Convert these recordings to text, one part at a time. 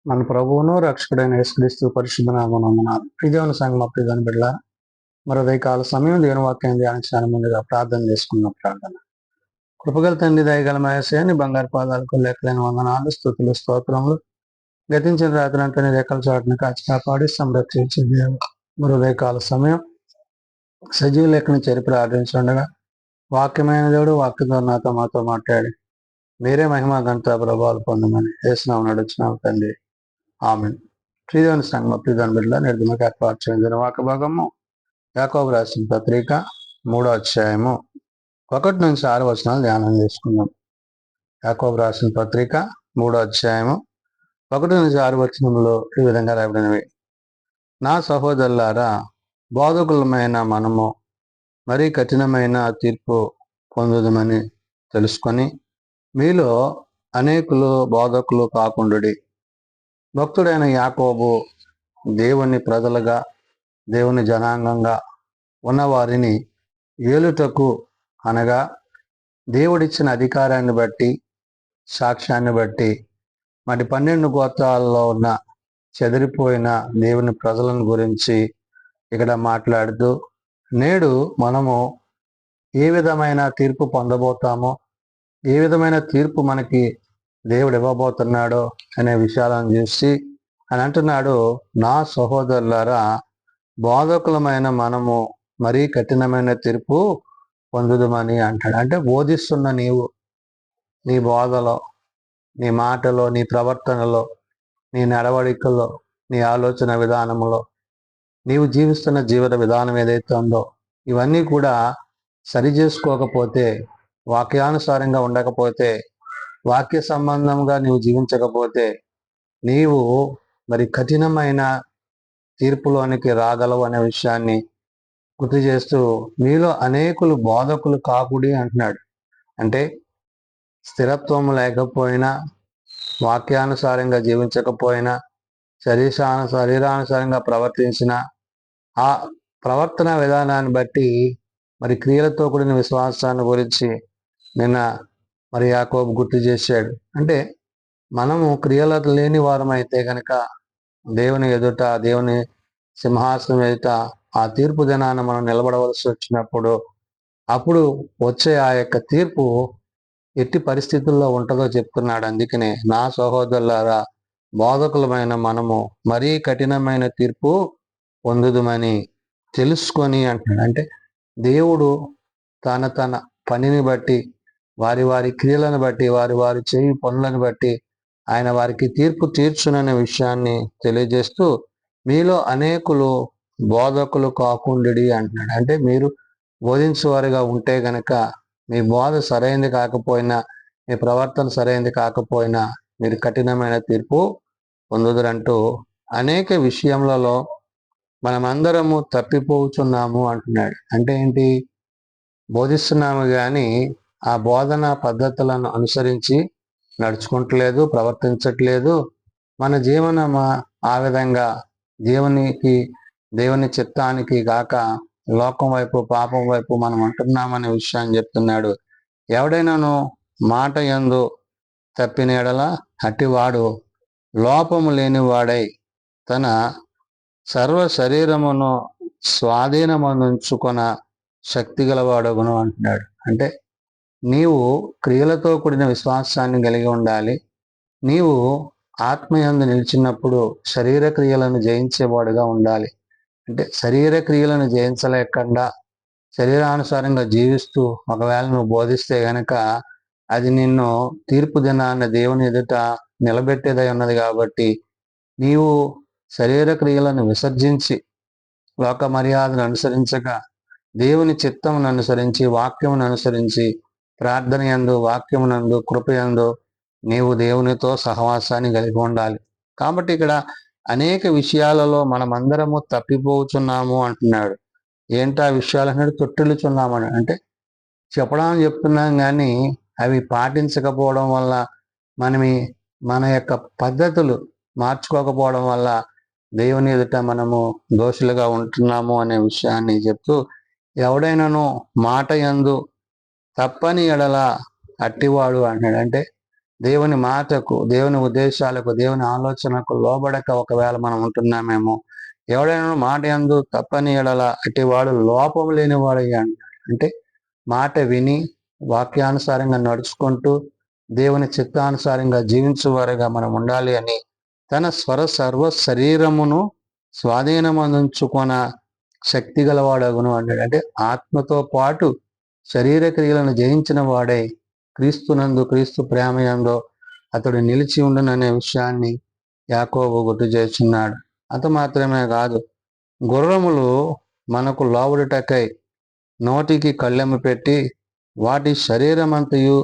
మన ప్రభువును రక్షకుడైన యేసుక్రీస్తు పరిశుద్ధ నామమున ప్రియదేవుని సంగమ ప్రియదేవుని బిడ్డ మరో కాల సమయం దేవుని వాక్యం ధ్యానించడానికి ముందుగా ప్రార్థన చేసుకున్న ప్రార్థన. కృపగల తండ్రి దయగల మహేశాన్ని బంగారు పాదాలకు లెక్కలేని వందనాలు స్తుతులు స్తోత్రములు. గతించిన రాత్రి అంతా నీ రెక్కల చాటును కాచి కాపాడి సంరక్షించే దేవ మరో కాల సమయం సజీవ లెక్కను చేరి ప్రార్థించుండగా వాక్యమైన దేవుడు వాక్యంతో నాతో మాతో మాట్లాడి మీరే మహిమ గంట ప్రభావాలు పొందమని యేసునామమున నడుచున్నాం తండ్రి, ఆమేన్. ప్రియదేవుని సంగమ ప్రియదేవుని బిడ్డ నిర్గమకు ఏర్పాటు చేయడం వాక్య భాగము యాకోబు రాసిన పత్రిక 3వ అధ్యాయము 1 నుంచి 6 వచనాలు ధ్యానం చేసుకుందాం. యాకోబు రాసిన పత్రిక 3వ అధ్యాయము 1 నుంచి 6 వచనంలో ఈ విధంగా రాయబడినవి. నా సహోదరులారా, బోధకులమైన మనము మరీ కఠినమైన తీర్పు పొందుదమని తెలుసుకొని మీలో అనేకులు బోధకులు కాకుండుడి. భక్తుడైన యాకోబు దేవుని ప్రజలుగా దేవుని జనాంగంగా ఉన్నవారిని ఏలుటకు అనగా దేవుడిచ్చిన అధికారాన్ని బట్టి సాక్ష్యాన్ని బట్టి మరి 12 గోత్రాల్లో ఉన్న చెదిరిపోయిన దేవుని ప్రజలను గురించి ఇక్కడ మాట్లాడుతూ నేడు మనము ఏ విధమైన తీర్పు పొందబోతామో, ఏ విధమైన తీర్పు మనకి దేవుడు ఇవ్వబోతున్నాడో అనే విషయాలను చూసి అని అంటున్నాడు, నా సహోదరులారా, బోధకులమైన మనము మరీ కఠినమైన తీర్పు పొందుదమని అంటాడు. అంటే బోధిస్తున్న నీవు నీ బోధలో, నీ మాటలో, నీ ప్రవర్తనలో, నీ నడవడికలో, నీ ఆలోచన విధానంలో, నీవు జీవిస్తున్న జీవన విధానం ఏదైతే ఉందో ఇవన్నీ కూడా సరి చేసుకోకపోతే, వాక్యానుసారంగా ఉండకపోతే, వాక్య సంబంధంగా నీవు జీవించకపోతే నీవు మరి కఠినమైన తీర్పులోనికి రాగలవు అనే విషయాన్ని గుర్తు చేస్తూ మీలో అనేకులు బోధకులు కాకుడి అంటున్నాడు. అంటే స్థిరత్వం లేకపోయినా, వాక్యానుసారంగా జీవించకపోయినా, శరీరానుసారంగా ప్రవర్తించిన ఆ ప్రవర్తన విధానాన్ని బట్టి మరి క్రియలతో కూడిన విశ్వాసాన్ని గురించి నిన్న మరి యాకోబు గుర్తు చేశాడు. అంటే మనము క్రియలు లేని వారం అయితే కనుక దేవుని ఎదుట, దేవుని సింహాసనం ఎదుట ఆ తీర్పు దినాన మనం నిలబడవలసి వచ్చినప్పుడు అప్పుడు వచ్చే ఆ యొక్క తీర్పు ఎట్టి పరిస్థితుల్లో ఉంటుందో చెప్తున్నాడు. అందుకనే నా సహోదరులారా, బోధకులమైన మనము మరీ కఠినమైన తీర్పు పొందుదుమని తెలుసుకొని అంటున్నాడు. అంటే దేవుడు తన పనిని బట్టి, వారి క్రియలను బట్టి, వారి చేయి పనులను బట్టి ఆయన వారికి తీర్పు తీర్చుననే విషయాన్ని తెలియజేస్తూ మీలో అనేకులు బోధకులు కాకుండుడి అంటున్నాడు. అంటే మీరు బోధించేవారుగా ఉంటే గనక మీ బోధ సరైనది కాకపోయినా, మీ ప్రవర్తన సరైనది కాకపోయినా మీరు కఠినమైన తీర్పు పొందుదురంటూ అనేక విషయములలో మనమందరము తప్పిపోతున్నాము అంటున్నాడు. అంటే ఏంటి? బోధిస్తున్నాము కానీ ఆ బోధన పద్ధతులను అనుసరించి నడుచుకుంటలేదు, ప్రవర్తించట్లేదు. మన జీవనం ఆ విధంగా దేవుని చిత్తానికి కాక లోకం వైపు, పాపం వైపు మనం అంటున్నామనే విషయాన్ని చెప్తున్నాడు. ఎవడైనాను మాట యందు తప్పిన ఎడల అట్టివాడు లోపము లేనివాడై తన సర్వ శరీరమును స్వాధీనమునుంచుకొన శక్తి గలవాడగును అంటున్నాడు. అంటే నీవు క్రియలతో కూడిన విశ్వాసాన్ని కలిగి ఉండాలి. నీవు ఆత్మయందు నిలిచినప్పుడు శరీర క్రియలను జయించేవాడుగా ఉండాలి. అంటే శరీర క్రియలను జయించలేకుండా శరీరానుసారంగా జీవిస్తూ ఒకవేళ నువ్వు బోధిస్తే గనక అది నిన్ను తీర్పు దినాన్న దేవుని ఎదుట నిలబెట్టేదై ఉన్నది. కాబట్టి నీవు శరీర క్రియలను విసర్జించి, లోక మర్యాదను అనుసరించక దేవుని చిత్తమును అనుసరించి, వాక్యమును అనుసరించి, ప్రార్థన యందు, వాక్యమునందు, కృపయందు నీవు దేవునితో సహవాసాన్ని కలిగి ఉండాలి. కాబట్టి ఇక్కడ అనేక విషయాలలో మనమందరము తప్పిపోతున్నాము అంటున్నాడు. ఏంటా విషయాలు అన్నాడు? తొట్టిల్లుచున్నామని. అంటే చెప్పడానికి చెప్తున్నాం కానీ అవి పాటించకపోవడం వల్ల, మన యొక్క పద్ధతులు మార్చుకోకపోవడం వల్ల దేవుని ఎదుట మనము దోషులుగా ఉంటున్నాము అనే విషయాన్ని చెప్తూ, ఎవడైనాను మాట యందు తప్పని ఎడల అట్టివాడు అంటున్నాడు. అంటే దేవుని మాటకు, దేవుని ఉద్దేశాలకు, దేవుని ఆలోచనకు లోబడక ఒకవేళ మనం ఉంటున్నామేమో. ఎవడైనా మాట యందు తప్పని ఎడల అటివాడు లోపం లేనివాడు అంటే మాట విని వాక్యానుసారంగా నడుచుకుంటూ దేవుని చిత్తానుసారంగా జీవించువారుగా మనం ఉండాలి అని తన సర్వ శరీరమును స్వాధీనమందుంచుకొన శక్తి గలవాడగును అన్నాడు. అంటే ఆత్మతో పాటు శరీర క్రియలను జయించిన వాడై క్రీస్తునందు, క్రీస్తు ప్రేమయందు అతడు నిలిచి ఉండుననే విషయాన్ని యాకోబు గుర్తు చేస్తున్నాడు. అంత మాత్రమే కాదు, గుర్రములు మనకు లోబడుటకై నోటికి కళ్ళెము పెట్టి వాటి శరీరమంతయు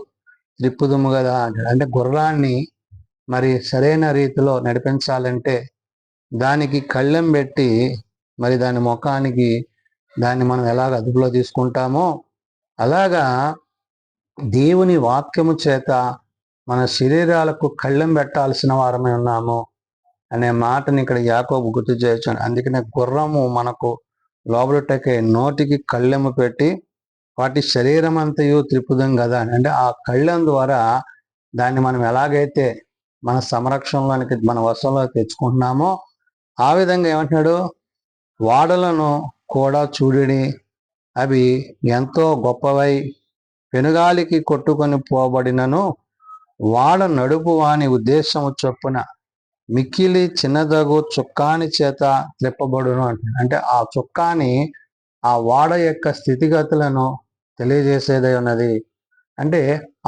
త్రిప్పుదుము కదా అంటాడు. అంటే గుర్రాన్ని మరి సరైన రీతిలో నడిపించాలంటే దానికి కళ్ళెం పెట్టి మరి దాని ముఖానికి దాన్ని మనం ఎలాగ అదుపులో తీసుకుంటామో అలాగా దేవుని వాక్యము చేత మన శరీరాలకు కళ్ళెం పెట్టాల్సిన వారమే ఉన్నాము అనే మాటని ఇక్కడ యాకోబు గుర్తు చేయొచ్చాడు. అందుకనే గుర్రము మనకు లోబడుటకే నోటికి కళ్ళెము పెట్టి వాటి శరీరం అంతయు త్రిపుదం కదా అంటే ఆ కళ్ళెం ద్వారా దాన్ని మనం ఎలాగైతే మన సంరక్షణలోనికి మన వశంలో తెచ్చుకుంటున్నామో ఆ విధంగా ఏమంటున్నాడు, వాడలను కూడా చూడిని అవి ఎంతో గొప్పవై పెనుగాలికి కొట్టుకొని పోబడినను వాడ నడుపు వాని ఉద్దేశము చొప్పున మిక్కిలి చిన్నదగు చుక్కాని చేత త్రిప్పబడును అంటే ఆ చుక్కాని ఆ వాడ యొక్క స్థితిగతులను తెలియజేసేదై ఉన్నది. అంటే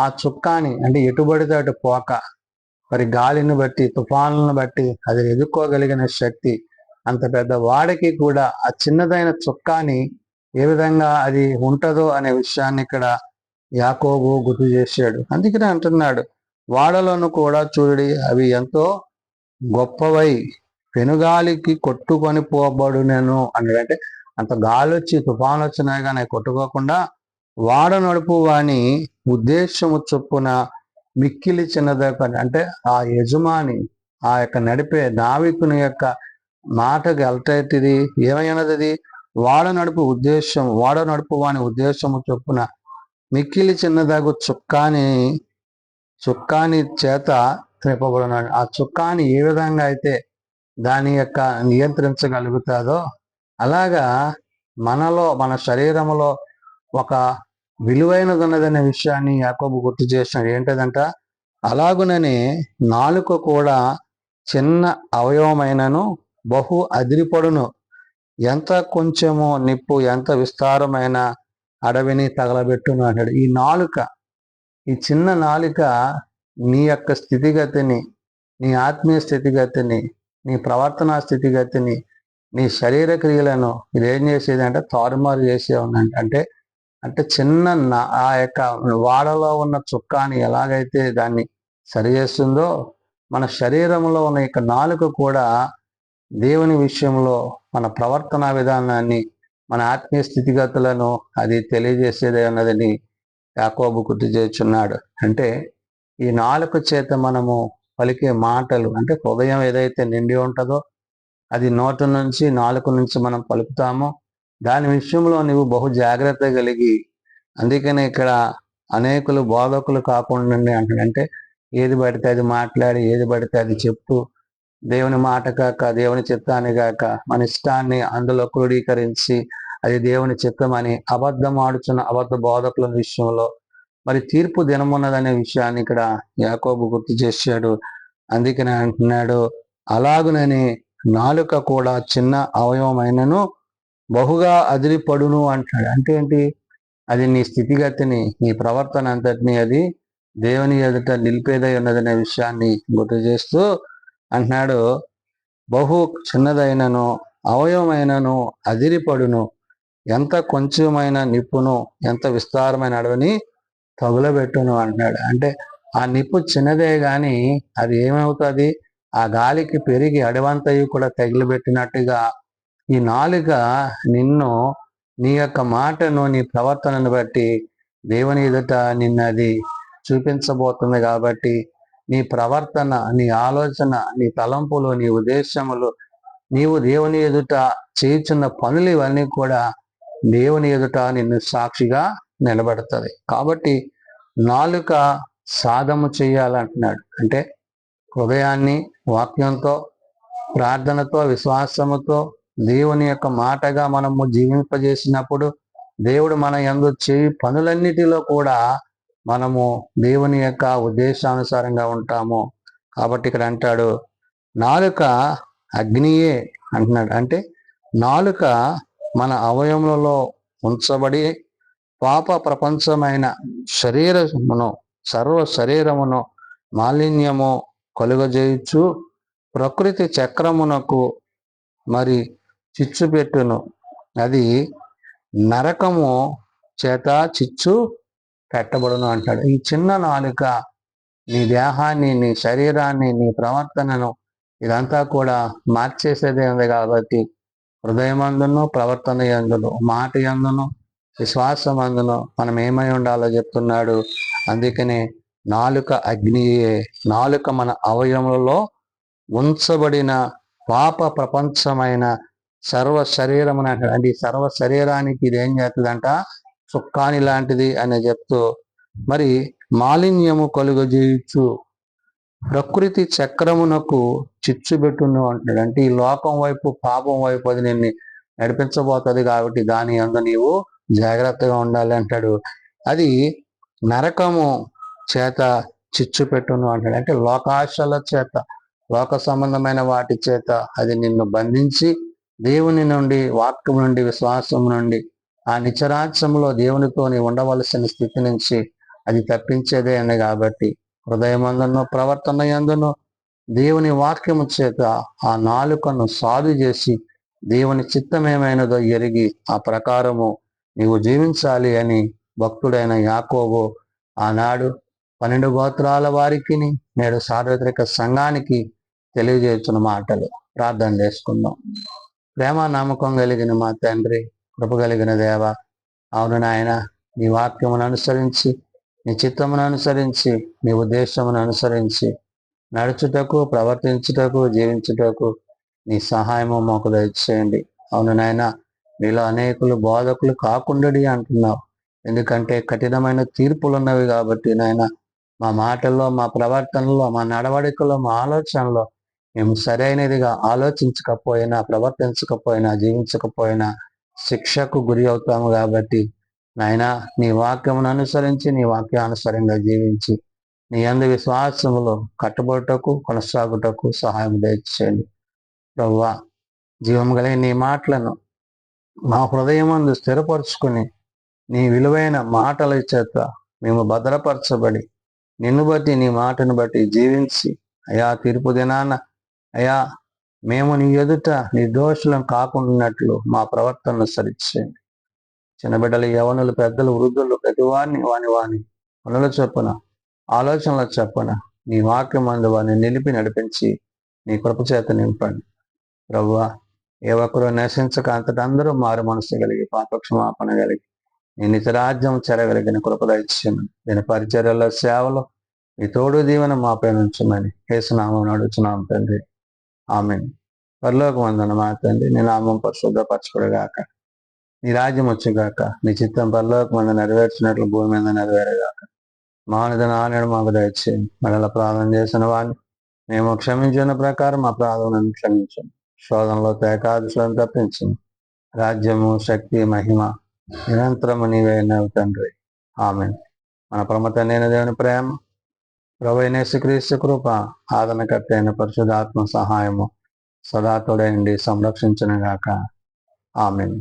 ఆ చుక్కాని అంటే ఎటుబడితే అటు పోక మరి గాలిని బట్టి తుఫానులను బట్టి అది ఎదుర్కోగలిగిన శక్తి అంత పెద్ద వాడికి కూడా ఆ చిన్నదైన చుక్కాని ఏ విధంగా అది ఉంటుందో అనే విషయాన్ని ఇక్కడ యాకోబు గుర్తు చేశాడు. అందుకనే అంటున్నాడు, వాడలను కూడా చూడి అవి ఎంతో గొప్పవై పెనుగాలికి కొట్టుకొని పోబడునను అన్నాడు. అంటే అంత గాలి వచ్చి తుఫాను వచ్చినా కానీ కొట్టుకోకుండా వాడ నడుపు వాని ఉద్దేశము చొప్పున మిక్కిలి చిన్నదొక అంటే ఆ యజమాని ఆ యొక్క నడిపే నావికుని యొక్క మాటకు ఎల్టైటిది ఏమైనది వాడ నడుపు ఉద్దేశం, వాడ నడుపు వాని ఉద్దేశము చొప్పున మిక్కిలి చిన్నదగు చుక్కాని చేత త్రిప్పబడినాడు. ఆ చుక్కాని ఏ విధంగా అయితే దాని యొక్క నియంత్రించగలుగుతాదో అలాగా మనలో మన శరీరంలో ఒక విలువైనది ఉన్నదనే విషయాన్ని యాకోబు గుర్తు చేసినాడు. ఏంటదంట, అలాగుననే నాలుక కూడా చిన్న అవయవమైనను బహు అదిరిపడును, ఎంత కొంచెము నిప్పు ఎంత విస్తారమైన అడవిని తగలబెట్టును అంటాడు. ఈ నాలుక, ఈ చిన్న నాలుక నీ యొక్క స్థితిగతిని, నీ ఆత్మీయ స్థితిగతిని, నీ ప్రవర్తనా స్థితిగతిని, నీ శరీర క్రియలను ఇదేం చేసేది అంటే తారుమారు చేసే ఉందంట. అంటే చిన్న ఆ యొక్క వాడలో ఉన్న చుక్కాని ఎలాగైతే దాన్ని సరిచేస్తుందో మన శరీరంలో ఉన్న యొక్క నాలుక కూడా దేవుని విషయంలో మన ప్రవర్తనా విధానాన్ని, మన ఆత్మీయ స్థితిగతులను అది తెలియజేసేదే అన్నదని యాకోబు గుర్తు చేస్తున్నాడు. అంటే ఈ నాలుక చేత మనము పలికే మాటలు అంటే హృదయం ఏదైతే నిండి ఉంటుందో అది నోటి నుంచి నాలుక నుంచి మనం పలుకుతామో దాని విషయంలో నువ్వు బహు జాగ్రత్త కలిగి, అందుకనే ఇక్కడ అనేకులు బోధకులు కాకుండా అంటే ఏది పడితే అది మాట్లాడి ఏది పడితే అది చెప్తూ దేవుని మాట కాక దేవుని చిత్తాన్ని కాక మన ఇష్టాన్ని అందులో క్రోడీకరించి అది దేవుని చిత్తం అని అబద్ధం ఆడుచున్న అబద్ధ బోధకుల విషయంలో మరి తీర్పు దినమున్నదనే విషయాన్ని ఇక్కడ యాకోబు గుర్తు చేశాడు. అందుకనే అంటున్నాడు, అలాగునని నాలుక కూడా చిన్న అవయవమైనను బహుగా అదిరిపడును అంటున్నాడు. అంటే ఏంటి, అది నీ స్థితిగతిని, నీ ప్రవర్తన అంతటిని అది దేవుని ఎదుట నిలిపేదై ఉన్నదనే విషయాన్ని గుర్తు చేస్తూ అంటున్నాడు, బహు చిన్నదైనను అవయవమైనను అదిరిపడును, ఎంత కొంచెమైన నిప్పును ఎంత విస్తారమైన అడవిని తగులబెట్టును అంటున్నాడు. అంటే ఆ నిప్పు చిన్నదే కానీ అది ఏమవుతుంది, ఆ గాలికి పెరిగి అడవంతయు కూడా తగిలిబెట్టినట్టుగా ఈ నాలుక నిన్ను, నీ యొక్క మాటను, నీ ప్రవర్తనను బట్టి దేవుని ఎదుట నిన్నది చూపించబోతుంది. కాబట్టి నీ ప్రవర్తన, నీ ఆలోచన, నీ తలంపులు, నీ ఉద్దేశములు, నీవు దేవుని ఎదుట చేయుచున్న పనులు ఇవన్నీ కూడా దేవుని ఎదుట నిన్ను సాక్షిగా నిలబెడుతుంది. కాబట్టి నాలుక సాధము చేయాలంటున్నాడు. అంటే హృదయాన్ని వాక్యంతో, ప్రార్థనతో, విశ్వాసముతో దేవుని యొక్క మాటగా మనము జీవింపజేసినప్పుడు దేవుడు మన యందు చేయి పనులన్నిటిలో కూడా మనము దేవుని యొక్క ఉద్దేశానుసారంగా ఉంటాము. కాబట్టి ఇక్కడ అంటాడు నాలుక అగ్నియే అంటున్నాడు. అంటే నాలుక మన అవయములలో ఉంచబడి పాప ప్రపంచమైన శరీరమును, సర్వ శరీరమును మాలిన్యము కలుగజేయచ్చు, ప్రకృతి చక్రమునకు మరి చిచ్చు పెట్టును, అది నరకము చేత చిచ్చు పెట్టబడును అంటాడు. ఈ చిన్న నాలుక నీ దేహాన్ని, నీ శరీరాన్ని, నీ ప్రవర్తనను ఇదంతా కూడా మార్చేసేదే ఉంది. కాబట్టి హృదయమందును, ప్రవర్తన యందును, మాట యందును, విశ్వాసం అందును మనం ఏమై ఉండాలో చెప్తున్నాడు. అందుకనే నాలుక అగ్నియే, నాలుక మన అవయములలో ఉంచబడిన పాప ప్రపంచమైన సర్వ శరీరమున అంటే ఈ సర్వ శరీరానికి ఇది ఏం చేస్తుందంట, చుక్కాని లాంటిది అని చెప్తూ మరి మాలిన్యము కలుగజేయచ్చు, ప్రకృతి చక్రమునకు చిచ్చుబెట్టును అంటున్నాడు. అంటే ఈ లోకం వైపు, పాపం వైపు అది నిన్ను నడిపించబోతుంది. కాబట్టి దాని యందు నీవు జాగ్రత్తగా ఉండాలి అంటాడు. అది నరకము చేత చిచ్చు పెట్టును అంటాడు. అంటే లోకాశల చేత, లోక సంబంధమైన వాటి చేత అది నిన్ను బంధించి దేవుని నుండి, వాక్యం నుండి, విశ్వాసం నుండి, ఆ నిత్యరాజ్యంలో దేవునితో నీ ఉండవలసిన స్థితి నుంచి అది తప్పించేదే అని. కాబట్టి హృదయమందును, ప్రవర్తన యందును దేవుని వాక్యము చేత ఆ నాలుకను సాధు చేసి దేవుని చిత్తమేమైనదో ఎరిగి ఆ ప్రకారము నీవు జీవించాలి అని భక్తుడైన యాకోబు ఆనాడు 12 గోత్రాల వారికి, నేడు సార్వత్రిక సంఘానికి తెలియజేస్తున్న మాటలు. ప్రార్థన చేసుకుందాం. ప్రేమ నమ్మకం కలిగిన మా తండ్రి, కృప కలిగిన దేవ, అవును నాయన, నీ వాక్యమును అనుసరించి, నీ చిత్తమును అనుసరించి, నీ ఉద్దేశమును అనుసరించి నడుచుటకు, ప్రవర్తించుటకు, జీవించుటకు నీ సహాయము మాకు దయచేయండి. అవును నాయన, నీలో అనేకులు బోధకులు కాకుండాడి అంటున్నావు. ఎందుకంటే కఠినమైన తీర్పులు ఉన్నవి. కాబట్టి నాయన, మా మాటల్లో, మా ప్రవర్తనలో, మా నడవడికలో, మా ఆలోచనలో మేము సరైనదిగా ఆలోచించకపోయినా, ప్రవర్తించకపోయినా, జీవించకపోయినా శిక్షకు గురి అవుతాము. కాబట్టి నాయన, నీ వాక్యమును అనుసరించి, నీ వాక్యానుసారంగా జీవించి నీ యందు విశ్వాసములో కట్టుబడుటకు, కొనసాగుటకు సహాయం దయచేయండి. ప్రభువా, జీవం కలిగిన నీ మాటలను మా హృదయమందు స్థిరపరుచుకుని నీ విలువైన మాటల చేత మేము భద్రపరచబడి నిన్ను బట్టి, నీ మాటను బట్టి జీవించి అయా తీర్పు దినాన అయా మేము నీ ఎదుట నిర్దోషులం కాకుండాన్నట్లు మా ప్రవర్తనను సరిచేయండి. చిన్నబిడ్డలు, యవనులు, పెద్దలు, వృద్ధులు ప్రతి వారిని వాని పనుల చొప్పున, ఆలోచనల చొప్పున నీ వాక్యం అందు వారిని నిలిపి నడిపించి నీ కృప చేత నింపండి. ప్రభువా, ఏ ఒక్కరూ నశించక అంతటా అందరూ మారు మనసు కలిగి, పాపక్షమాపణ కలిగి నీ నిత్యరాజ్యం చెరగలిగిన కృపద ఇచ్చాను. దీని పరిచర్యలో, సేవలో ఈ తోడు దీవెన మాపై నుంచుమని యేసునామమున అడుగుచున్నాం తండ్రి, ఆమేన్. పరలోకమందున్న మా తండ్రి, నీ నామం పరిశుద్ధపరచబడుగాక, నీ రాజ్యం వచ్చుగాక, నీ చిత్తం పరలోకమందు నెరవేర్చినట్లు భూమి మీద నెరవేరుగాక. మానవుని నానేడు మాకు దయచేయండి. మనల్ని ప్రార్థన చేసిన వాడిని మేము క్షమించిన ప్రకారం మా ప్రార్థనను క్షమించండి. శోధనలో ఏకాదశులను తప్పించండి. రాజ్యము, శక్తి, మహిమ నిరంతరము నీవేనవు తండ్రి, ఆమేన్. మన ప్రమతనైన దేవుని ప్రేమ, ప్రభువైన యేసుక్రీస్తు కృప, ఆదరణకర్త అయిన పరిశుద్ధాత్మ సహాయము సదా తోడై ఉండి సంరక్షించునుగాక. ఆమేన్.